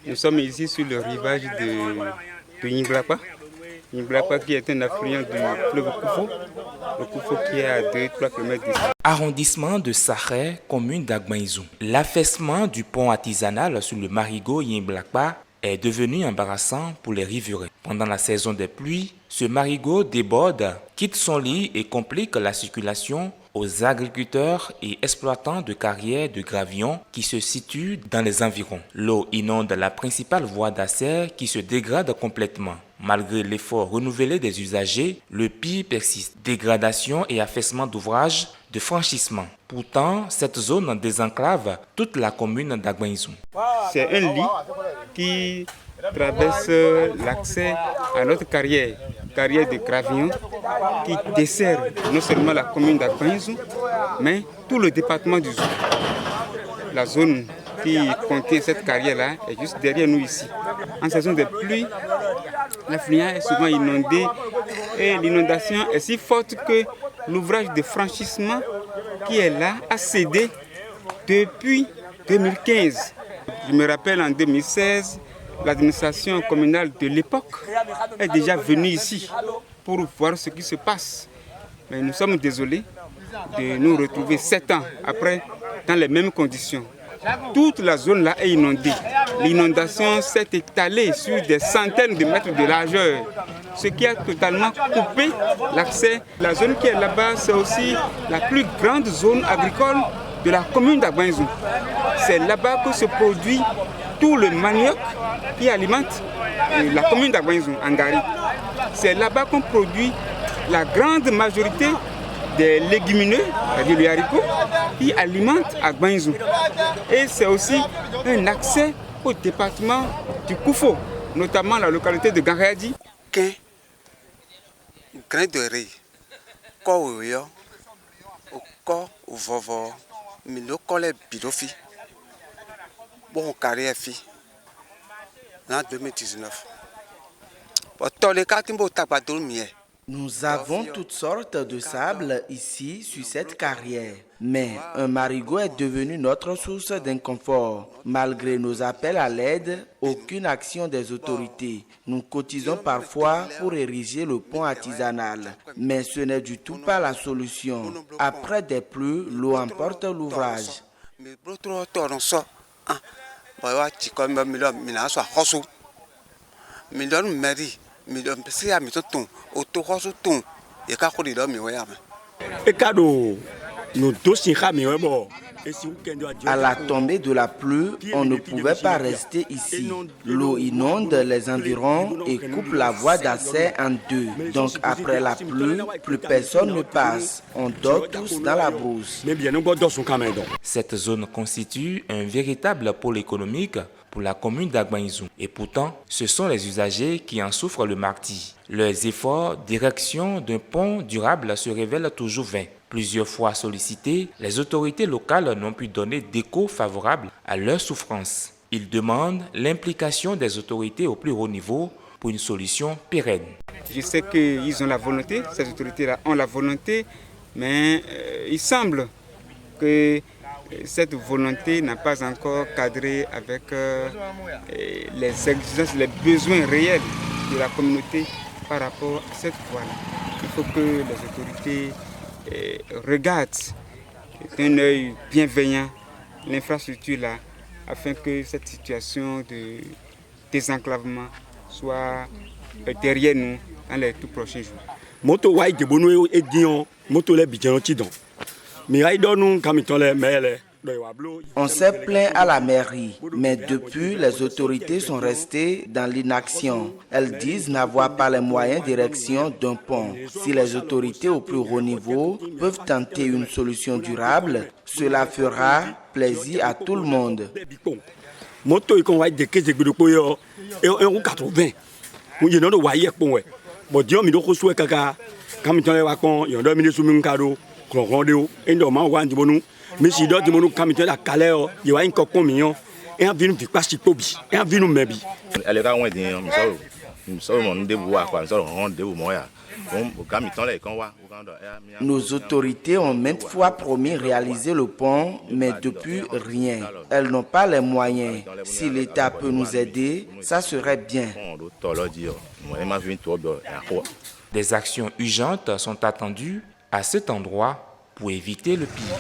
Nous sommes ici sur le rivage de Yimblapa. Yimblapa qui est un affluent du fleuve Koufo. Le Koufo qui est à 2-3 km d'ici. Arrondissement de Saré, commune d'Agbaïzou. L'affaissement du pont artisanal sur le marigot Yimblapa est devenu embarrassant pour les riverains. Pendant la saison des pluies, ce marigot déborde, quitte son lit et complique la circulation aux agriculteurs et exploitants de carrières de gravillon qui se situent dans les environs. L'eau inonde la principale voie d'accès qui se dégrade complètement. Malgré l'effort renouvelé des usagers, le pire persiste. Dégradation et affaissement d'ouvrages de franchissement. Pourtant, cette zone désenclave toute la commune d'Agbaïzou. C'est un lit qui traverse l'accès à notre carrière de gravillon, qui dessert non seulement la commune d'Agbaïzou, mais tout le département du Zou. La zone qui contient cette carrière-là est juste derrière nous ici. En saison de pluie, l'affluent est souvent inondé et l'inondation est si forte que l'ouvrage de franchissement qui est là a cédé depuis 2015. Je me rappelle en 2016, l'administration communale de l'époque est déjà venue ici pour voir ce qui se passe. Mais nous sommes désolés de nous retrouver 7 ans après dans les mêmes conditions. Toute la zone là est inondée. L'inondation s'est étalée sur des centaines de mètres de largeur, ce qui a totalement coupé l'accès. La zone qui est là-bas, c'est aussi la plus grande zone agricole de la commune d'Agbaïzou. C'est là-bas que se produit tout le manioc qui alimente la commune d'Agbaïzou, Angari. C'est là-bas qu'on produit la grande majorité des légumineux, c'est-à-dire les haricots, qui alimentent Agbaïzou. Et c'est aussi un accès au département du Koufo, notamment la localité de Ganghadi. Grain de riz, Kouyo, Oko, Vovo, Milo Kole Bidofi, bon carrière fi, en 2019. Pour tous les cas, Timbo Tabadoul Mier. Nous avons toutes sortes de sable ici sur cette carrière. Mais un marigot est devenu notre source d'inconfort. Malgré nos appels à l'aide, aucune action des autorités. Nous cotisons parfois pour ériger le pont artisanal. Mais ce n'est du tout pas la solution. Après des pluies, l'eau emporte l'ouvrage. À la tombée de la pluie, on ne pouvait pas rester ici. L'eau inonde les environs et coupe la voie d'accès en deux. Donc après la pluie, plus personne ne passe. On dort tous dans la brousse. Cette zone constitue un véritable pôle économique pour la commune d'Agbaïzou. Et pourtant, ce sont les usagers qui en souffrent le martyre. Leurs efforts d'érection d'un pont durable se révèlent toujours vains. Plusieurs fois sollicités, les autorités locales n'ont pu donner d'écho favorable à leurs souffrances. Ils demandent l'implication des autorités au plus haut niveau pour une solution pérenne. Je sais qu'ils ont la volonté, ces autorités-là ont la volonté, mais il semble que cette volonté n'a pas encore cadré avec les exigences, les besoins réels de la communauté par rapport à cette voie-là. Il faut que les autorités regardent d'un œil bienveillant l'infrastructure là, afin que cette situation de désenclavement soit derrière nous dans les tout prochains jours. On s'est plaint à la mairie, mais depuis, les autorités sont restées dans l'inaction. Elles disent n'avoir pas les moyens d'érection d'un pont. Si les autorités au plus haut niveau peuvent tenter une solution durable, cela fera plaisir à tout le monde. Nos autorités ont maintes fois promis réaliser le pont, mais depuis rien. Elles n'ont pas les moyens. Si l'État peut nous aider, ça serait bien. Des actions urgentes sont attendues à cet endroit pour éviter le pire.